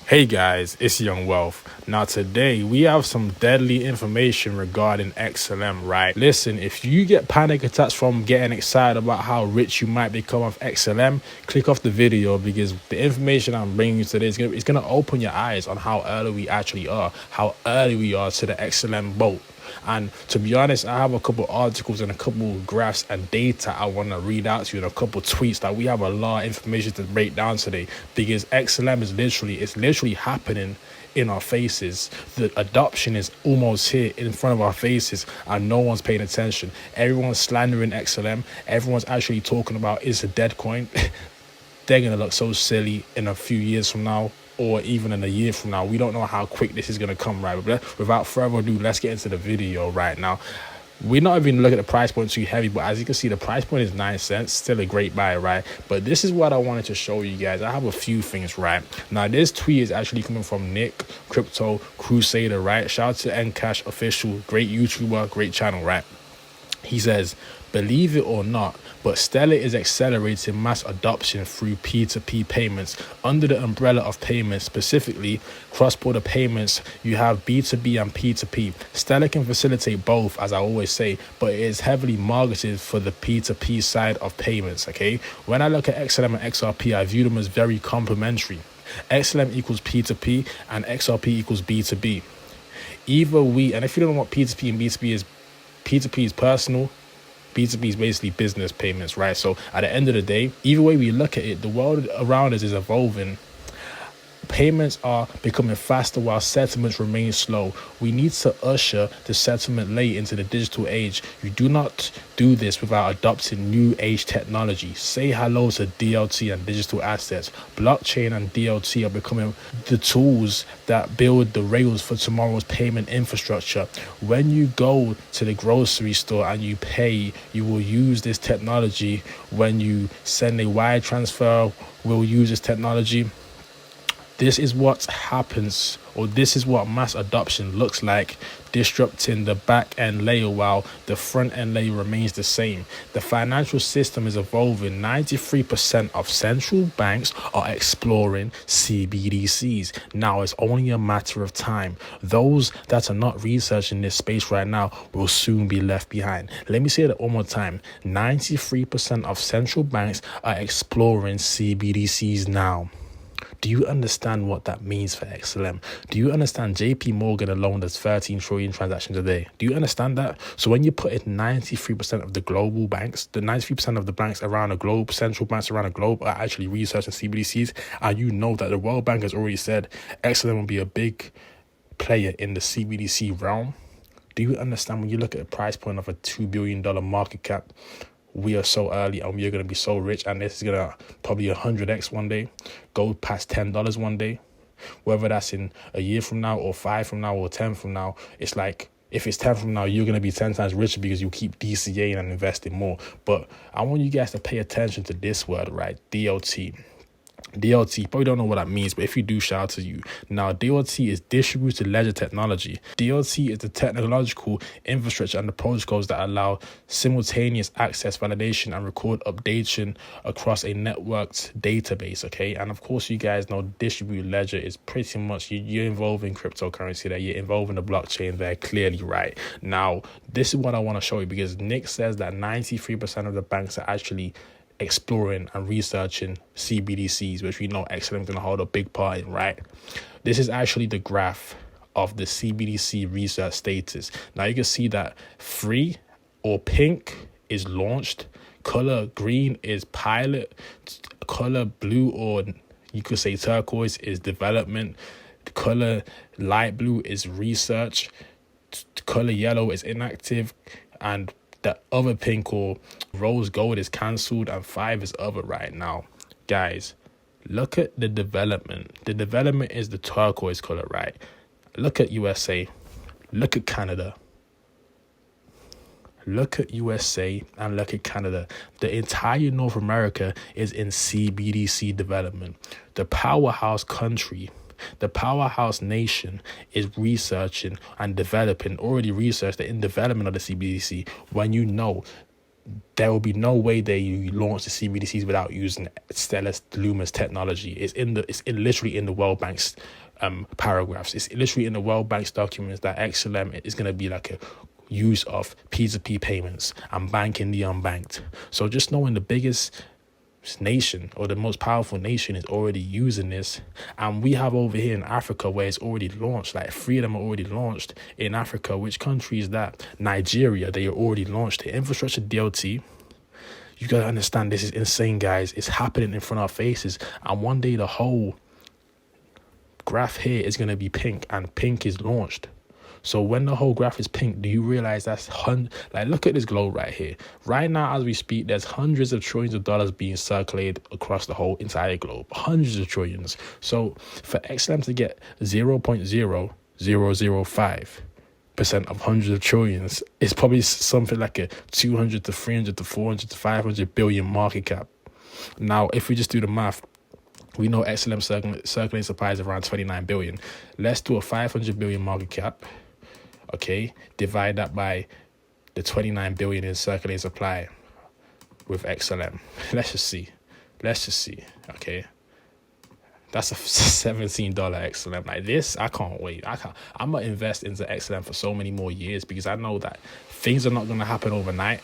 Hey guys, it's Young Wealth. Now today we have some deadly information regarding XLM, right? Listen, if you get panic attacks from getting excited about how rich you might become off XLM, click off the video because the information I'm bringing you today is gonna open your eyes on how early we actually are, how early we are to the XLM boat. And to be honest, I have a couple articles and a couple graphs and data I want to read out to you and a couple tweets that we have a lot of information to break down today because XLM is literally happening in our faces. The adoption is almost here in front of our faces and no one's paying attention. Everyone's slandering XLM. Everyone's actually talking about it's a dead coin. They're going to look so silly in a few years from now or even in a year from now. We don't know how quick this is going to come, right? But without further ado, let's get into the video right now. We're not even looking at the price point too heavy, but as you can see, the price point is 9 cents. Still a great buy, right? But this is what I wanted to show you guys. I have a few things, right? Now, this tweet is actually coming from Nick, Crypto Crusader, right? Shout out to Ncash Official, great YouTuber, great channel, right? He says, believe it or not, but Stellar is accelerating mass adoption through P2P payments. Under the umbrella of payments, specifically cross-border payments, you have B2B and P2P. Stellar can facilitate both, as I always say, but it is heavily marketed for the P2P side of payments, okay? When I look at XLM and XRP, I view them as very complementary. XLM equals P2P and XRP equals B2B. Either we, and if you don't know what P2P and B2B is, P2P is personal, B2B is basically business payments, right? So at the end of the day, either way we look at it, the world around us is evolving. Payments are becoming faster while settlements remain slow. We need to usher the settlement layer into the digital age. You do not do this without adopting new age technology. Say hello to DLT and digital assets. Blockchain and DLT are becoming the tools that build the rails for tomorrow's payment infrastructure. When you go to the grocery store and you pay, you will use this technology. When you send a wire transfer, we'll use this technology. This is what happens, or this is what mass adoption looks like, disrupting the back end layer while the front end layer remains the same. The financial system is evolving. 93% of central banks are exploring CBDCs. Now it's only a matter of time. Those that are not researching this space right now will soon be left behind. Let me say that one more time. 93% of central banks are exploring CBDCs now. Do you understand what that means for XLM? Do you understand JP Morgan alone does 13 trillion transactions a day? Do you understand that? So when you put in 93% of the global banks, the 93% of the banks around the globe, central banks around the globe are actually researching CBDCs, and you know that the World Bank has already said XLM will be a big player in the CBDC realm. Do you understand when you look at the price point of a $2 billion market cap? We are so early and we are going to be so rich, and this is going to probably 100x one day, go past $10 one day. Whether that's in a year from now or 5 from now or 10 from now, it's like if it's 10 from now, you're going to be 10 times richer because you keep DCAing and investing more. But I want you guys to pay attention to this word, right? DLT. DLT, probably don't know what that means, but if you do, shout out to you. Now, DLT is distributed ledger technology. DLT is the technological infrastructure and the protocols that allow simultaneous access, validation, and record updation across a networked database, okay? And of course, you guys know distributed ledger is pretty much, you're involving cryptocurrency there, you're involving the blockchain there, clearly, right? Now, this is what I want to show you because Nick says that 93% of the banks are actually exploring and researching CBDCs, which we know XLM is going to hold a big part in, right? This is actually the graph of the CBDC research status. Now you can see that free or pink is launched, color green is pilot, color blue or you could say turquoise is development, color light blue is research, color yellow is inactive, and the other pink or rose gold is cancelled, and 5 is other right now. Guys, look at the development. The development is the turquoise color, right? Look at USA. Look at Canada. Look at USA and look at Canada. The entire North America is in CBDC development. The powerhouse country, the powerhouse nation is researching and developing, already researched in development of the CBDC. When you know there will be no way they launch the CBDCs without using Stellar Luma's technology. It's literally in the World Bank's paragraphs. It's literally in the World Bank's documents that XLM is going to be like a use of P2P payments and banking the unbanked. So just knowing the biggest nation or the most powerful nation is already using this, and we have over here in Africa where it's already launched, like 3 of them are already launched in Africa. Which country is that? Nigeria. They are already launched the infrastructure DLT. You gotta understand, this is insane, guys. It's happening in front of our faces, and one day the whole graph here is going to be pink, and pink is launched. So when the whole graph is pink, do you realize that's like, look at this globe right here. Right now, as we speak, there's hundreds of trillions of dollars being circulated across the whole entire globe. Hundreds of trillions. So for XLM to get 0.0005% of hundreds of trillions, it's probably something like a 200 to 300 to 400 to 500 billion market cap. Now, if we just do the math, we know XLM circulating supply is around 29 billion. Let's do a 500 billion market cap. Okay, divide that by the 29 billion in circulating supply with XLM. Let's just see. Okay, that's a $17 XLM. Like this, I can't wait. I'm gonna invest into XLM for so many more years, because I know that things are not gonna happen overnight,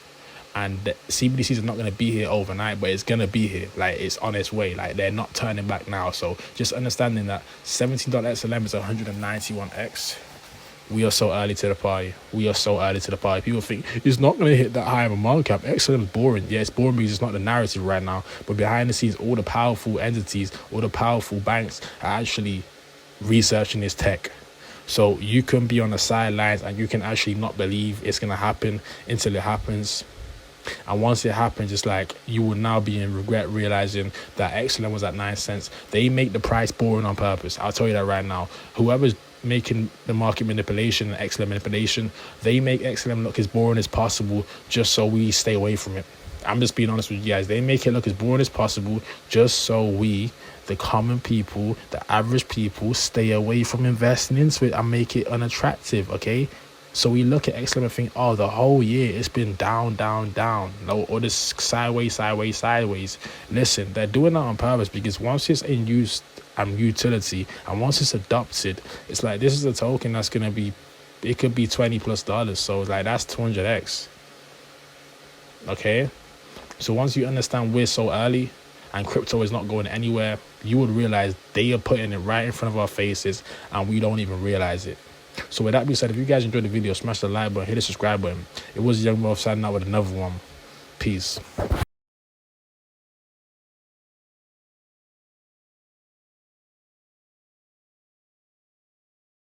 and the CBDCs are not gonna be here overnight, but it's gonna be here. Like, it's on its way. Like, they're not turning back now. So just understanding that $17 XLM is 191x. We are so early to the party. People think it's not going to hit that high of a market cap. Excellent, boring. Yeah, it's boring because it's not the narrative right now. But behind the scenes, all the powerful entities, all the powerful banks are actually researching this tech. So you can be on the sidelines and you can actually not believe it's going to happen until it happens. And once it happens, it's like you will now be in regret realizing that XLM was at 9 cents. They make the price boring on purpose. I'll tell you that right now. Whoever's making the market manipulation and XLM manipulation, they make XLM look as boring as possible just so we stay away from it. I'm just being honest with you guys. They make it look as boring as possible just so we, the common people, the average people, stay away from investing into it and make it unattractive, okay? So we look at XLM and think, oh, the whole year it's been down. No, or this sideways. Listen, they're doing that on purpose, because once it's in use and utility, and once it's adopted, it's like, this is a token that's going to be, it could be $20+. So like, that's 200x. Okay? So once you understand we're so early and crypto is not going anywhere, you would realize they are putting it right in front of our faces and we don't even realize it. So with that being said, if you guys enjoyed the video, smash the like button, hit the subscribe button. It was Young Wealth signing out with another one. Peace.